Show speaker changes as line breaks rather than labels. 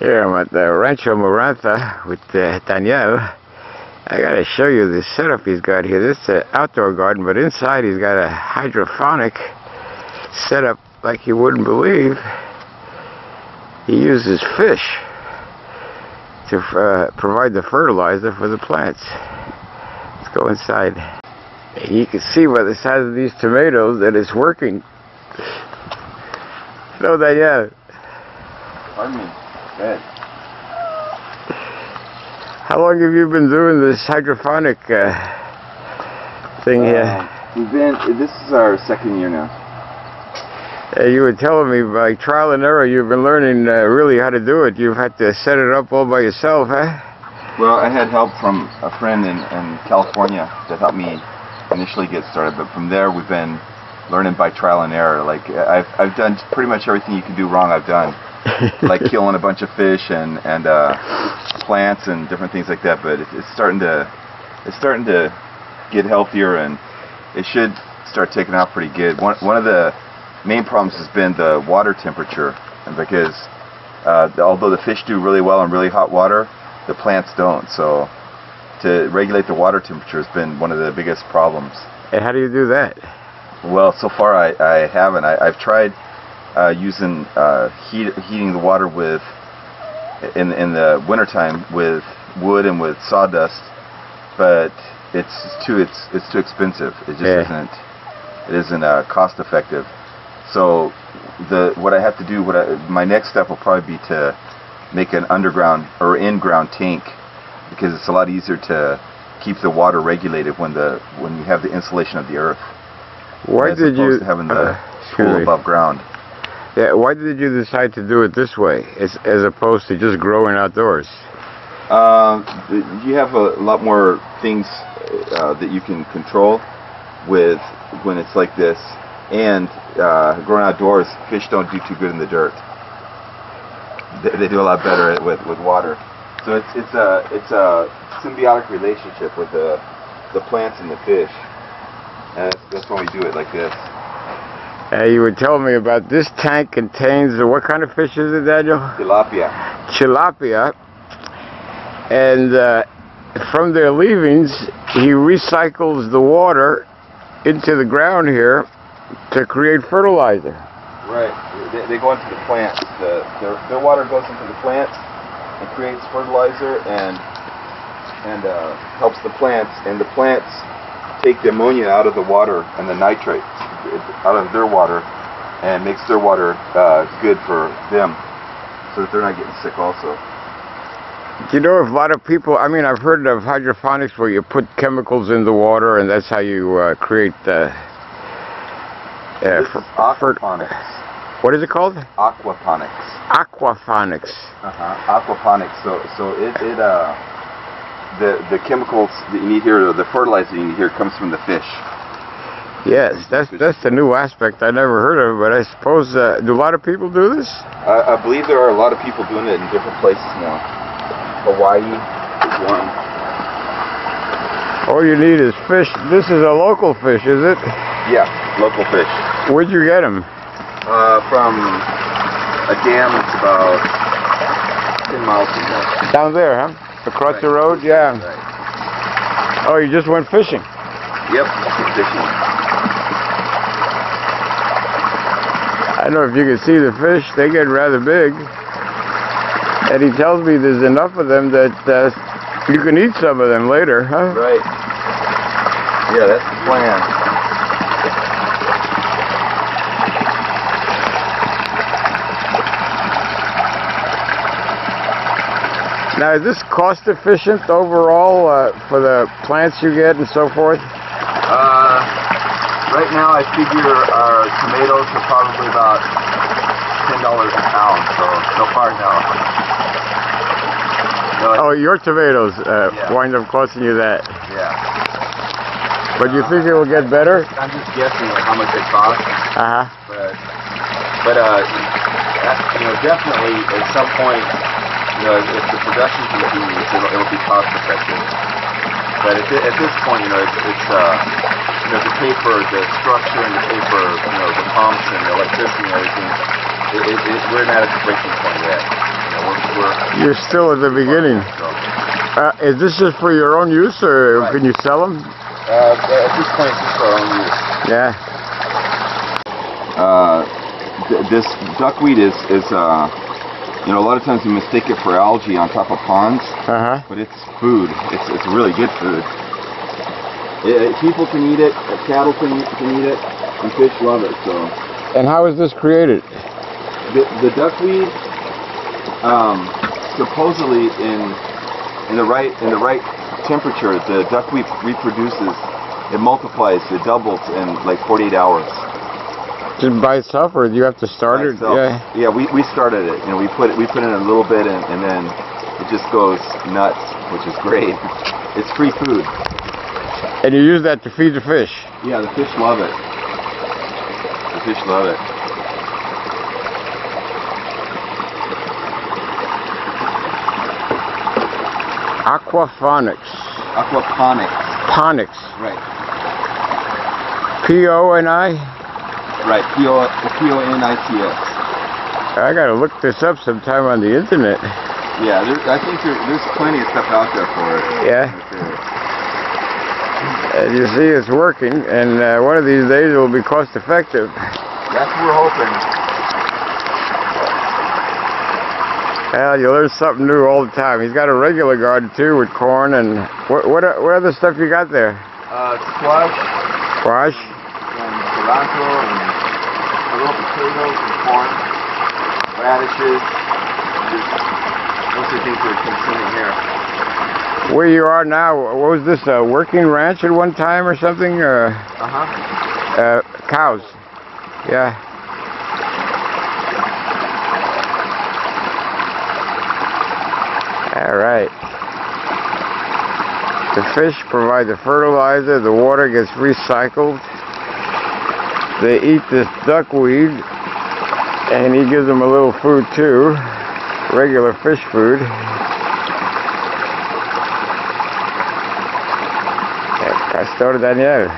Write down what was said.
Here I'm at the Rancho Marantha with Danielle. I gotta show you this setup he's got here. This is an outdoor garden, but inside he's got a hydroponic setup like you wouldn't believe. He uses fish to provide the fertilizer for the plants. Let's go inside. You can see by the size of these tomatoes that it's working. So Danielle.
Pardon me. Good.
How long have you been doing this hydroponic thing here?
This is our second year now.
You were telling me by trial and error you've been learning really how to do it. You've had to set it up all by yourself, huh?
Well, I had help from a friend in California that helped me initially get started, but from there we've been learning by trial and error. Like I've done pretty much everything you can do wrong I've done. Like killing a bunch of fish and plants and different things like that, but it's starting to get healthier, and it should start taking off pretty good. One of the main problems has been the water temperature, and because although the fish do really well in really hot water, the plants don't. So to regulate the water temperature has been one of the biggest problems.
And how do you do that?
Well, so far I haven't. I've tried using heating the water with in the wintertime with wood and with sawdust, but it's too expensive. It just isn't cost effective. So what I have to do, my next step will probably be to make an underground or in-ground tank, because it's a lot easier to keep the water regulated when you have the insulation of the earth.
Why did you
having the pool above ground?
Yeah, why did you decide to do it this way, as opposed to just growing outdoors?
You have a lot more things that you can control with when it's like this, and growing outdoors, fish don't do too good in the dirt. They do a lot better with water. So it's a symbiotic relationship with the plants and the fish, and that's why we do it like this.
You were telling me about this tank contains, what kind of fish is it, Daniel?
Tilapia.
Tilapia. And from their leavings, he recycles the water into the ground here to create fertilizer.
Right. They go into the plants. Their water goes into the plants and creates fertilizer and helps the plants. And the plants take the ammonia out of the water and the nitrate out of their water, and makes their water good for them, so that they're not getting sick also.
Do you know if a lot of people, I mean, I've heard of hydroponics where you put chemicals in the water and that's how you create
aquaponics.
What is it called?
Aquaponics.
Aquaponics.
Aquaponics. So the chemicals that you need here, or the fertilizer you need here, comes from the fish.
Yes, that's the new aspect I never heard of, but I suppose, do a lot of people do this?
I believe there are a lot of people doing it in different places now. Hawaii is one.
All you need is fish. This is a local fish, is it?
Yeah, local fish.
Where'd you get them?
From a dam that's about 10 miles from there.
Down there, huh? Across the road? Yeah.
Right.
Oh, you just went fishing?
Yep, fishing.
I don't know if you can see the fish. They get rather big. And he tells me there's enough of them that you can eat some of them later, huh?
Right. Yeah, that's the plan.
Now, is this cost efficient overall for the plants you get and so forth?
Right now I figure our tomatoes are probably about $10 a pound, so far no.
Oh, your tomatoes wind up costing you that.
Yeah.
But you think it will get better?
I'm just guessing how much it costs. But definitely at some point, if the production continues, it'll be cost effective. But at this point, it's to pay for the structure and to pay for the pumps and the electricity and everything, we're not at the breaking point yet. We're
You're still at the beginning. Is this just for your own use, or
Right.
can you sell them?
At this point, it's just for our own use.
Yeah.
This duckweed is you know, a lot of times we mistake it for algae on top of ponds, but it's food. It's really good food. People can eat it, cattle can eat it, and fish love it. So.
And how is this created?
The duckweed, supposedly in the right temperature, the duckweed reproduces. It multiplies. It doubles in like 48 hours.
Just by itself, or do you have to start it?
Yeah, we started it. You know, we put in a little bit, and then it just goes nuts, which is great. It's free food.
And you use that to feed the fish?
Yeah, the fish love it. The fish love it.
Aquaponics.
Aquaponics.
Ponics.
Right.
P-O-N-I?
Right. P-O-N-I-C-S.
I gotta look this up sometime on the internet.
Yeah, I think there's plenty of stuff out there for it.
Yeah. And you see, it's working, and one of these days it will be cost effective.
That's what we're hoping.
Well, you learn something new all the time. He's got a regular garden too with corn and what other stuff you got there?
Squash.
Squash.
And cilantro and little potatoes and corn, radishes. Most of the things we're consuming here.
Where you are now, what was this, a working ranch at one time or something? Cows. Yeah. All right. The fish provide the fertilizer, the water gets recycled. They eat this duckweed, and he gives them a little food too, regular fish food. Pastor Daniel.